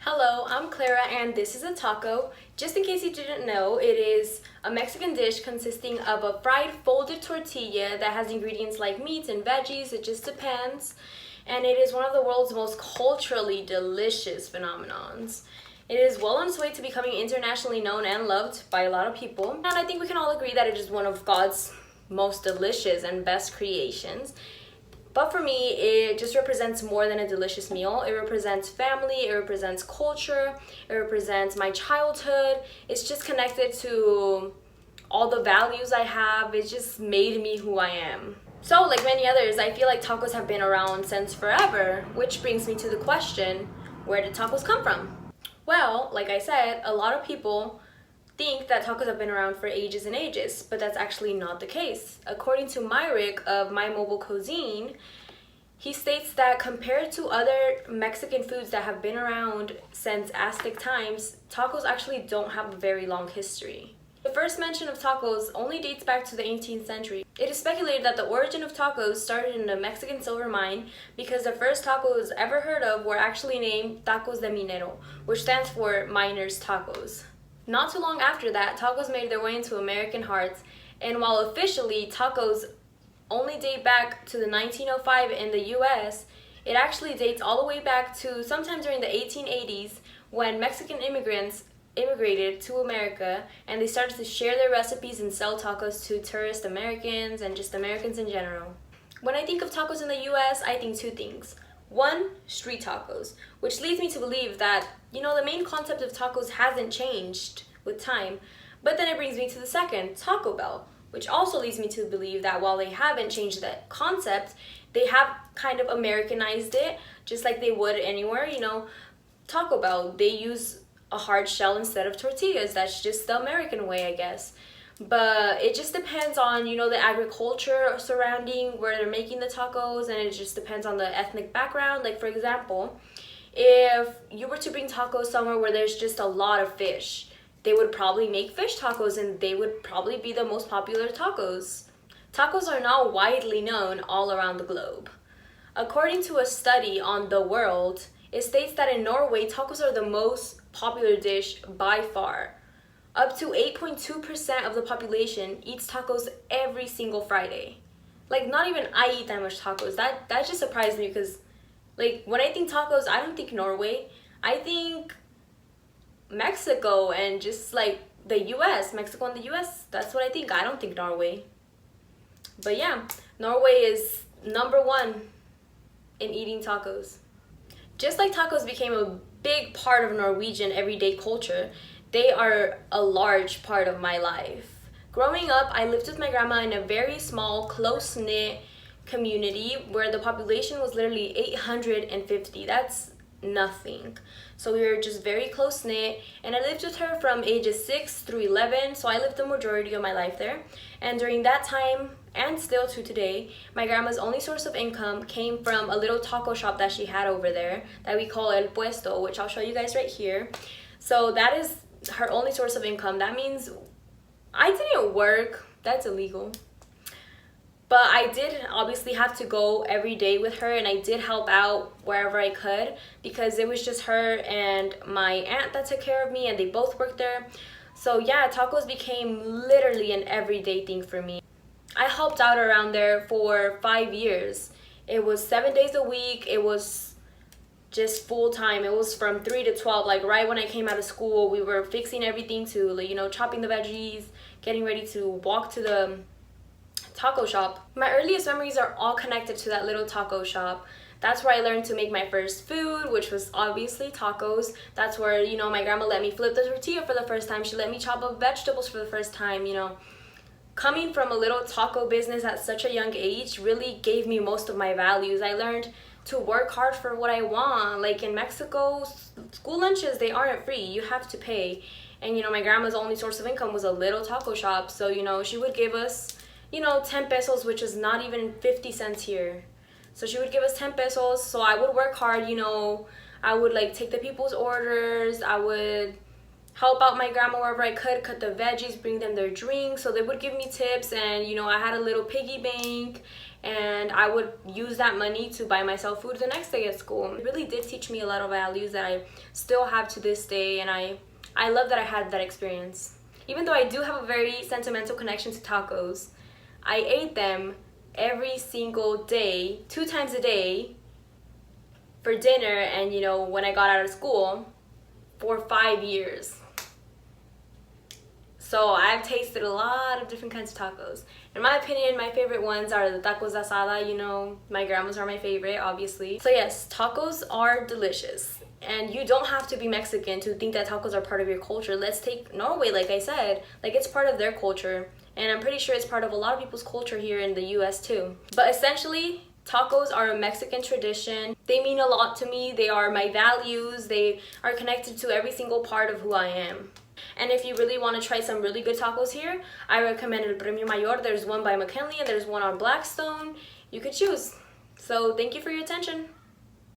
Hello, I'm Clara and this is a taco. Just in case you didn't know, it is a Mexican dish consisting of a fried folded tortilla that has ingredients like meats and veggies, it just depends. And it is one of the world's most culturally delicious phenomenons. It is well on its way to becoming internationally known and loved by a lot of people. And I think we can all agree that it is one of God's most delicious and best creations. But for me, it just represents more than a delicious meal. It represents family, it represents culture, it represents my childhood. It's just connected to all the values I have. It just made me who I am. So, like many others, I feel like tacos have been around since forever, which brings me to the question, where did tacos come from? Well, like I said, a lot of people think that tacos have been around for ages and ages, but that's actually not the case. According to Myrick of My Mobile Cuisine, he states that compared to other Mexican foods that have been around since Aztec times, tacos actually don't have a very long history. The first mention of tacos only dates back to the 18th century. It is speculated that the origin of tacos started in a Mexican silver mine because the first tacos ever heard of were actually named tacos de minero, which stands for miners' tacos. Not too long after that, tacos made their way into American hearts, and while officially tacos only date back to the 1905 in the US, it actually dates all the way back to sometime during the 1880s when Mexican immigrants immigrated to America and they started to share their recipes and sell tacos to tourist Americans and just Americans in general. When I think of tacos in the US, I think two things. One, street tacos, which leads me to believe that, the main concept of tacos hasn't changed with time. But then it brings me to the second, Taco Bell, which also leads me to believe that while they haven't changed that concept, they have kind of Americanized it, just like they would anywhere. Taco Bell, they use a hard shell instead of tortillas. That's just the American way, I guess. But it just depends on, the agriculture surrounding where they're making the tacos, and it just depends on the ethnic background. Like, for example, if you were to bring tacos somewhere where there's just a lot of fish, they would probably make fish tacos, and they would probably be the most popular tacos. Tacos are now widely known all around the globe. According to a study on The World, it states that in Norway, tacos are the most popular dish by far. Up to 8.2% of the population eats tacos every single Friday. Like, not even I eat that much tacos. That just surprised me because, like, when I think tacos, I don't think Norway. I think Mexico and just, like, the US. Mexico and the US. That's what I think. I don't think Norway. But yeah, Norway is number one in eating tacos. Just like tacos became a big part of Norwegian everyday culture, they are a large part of my life. Growing up, I lived with my grandma in a very small, close-knit community where the population was literally 850. That's nothing. So we were just very close-knit, and I lived with her from ages 6 through 11, so I lived the majority of my life there. And during that time, and still to today, my grandma's only source of income came from a little taco shop that she had over there that we call El Puesto, which I'll show you guys right here. So that is her only source of income. That means I didn't work. That's illegal. But I did obviously have to go every day with her, and I did help out wherever I could because it was just her and my aunt that took care of me, and they both worked there. So yeah, tacos became literally an everyday thing for me. I helped out around there for 5 years. It was 7 days a week. It was just full time. It was from 3 to 12. Like, right when I came out of school, we were fixing everything to, like, chopping the veggies, getting ready to walk to the taco shop. My earliest memories are all connected to that little taco shop. That's where I learned to make my first food, which was obviously tacos. That's where, my grandma let me flip the tortilla for the first time. She let me chop up vegetables for the first time, Coming from a little taco business at such a young age really gave me most of my values. I learned to work hard for what I want. Like, in Mexico, school lunches, they aren't free. You have to pay. And, my grandma's only source of income was a little taco shop. So, she would give us, 10 pesos, which is not even 50 cents here. So she would give us 10 pesos. So I would work hard, I would, take the people's orders. I would help out my grandma wherever I could, cut the veggies, bring them their drinks. So they would give me tips, and you know, I had a little piggy bank, and I would use that money to buy myself food the next day at school. It really did teach me a lot of values that I still have to this day, and I love that I had that experience. Even though I do have a very sentimental connection to tacos, I ate them every single day, 2 times a day for dinner, and you know, when I got out of school, for 5 years. So I've tasted a lot of different kinds of tacos. In my opinion, my favorite ones are the tacos de asada. You know, my grandma's are my favorite, obviously. So yes, tacos are delicious. And you don't have to be Mexican to think that tacos are part of your culture. Let's take Norway, like I said. Like, it's part of their culture. And I'm pretty sure it's part of a lot of people's culture here in the US too. But essentially, tacos are a Mexican tradition. They mean a lot to me. They are my values. They are connected to every single part of who I am. And if you really want to try some really good tacos here, I recommend El Premio Mayor. There's one by McKinley and there's one on Blackstone. You could choose. So thank you for your attention.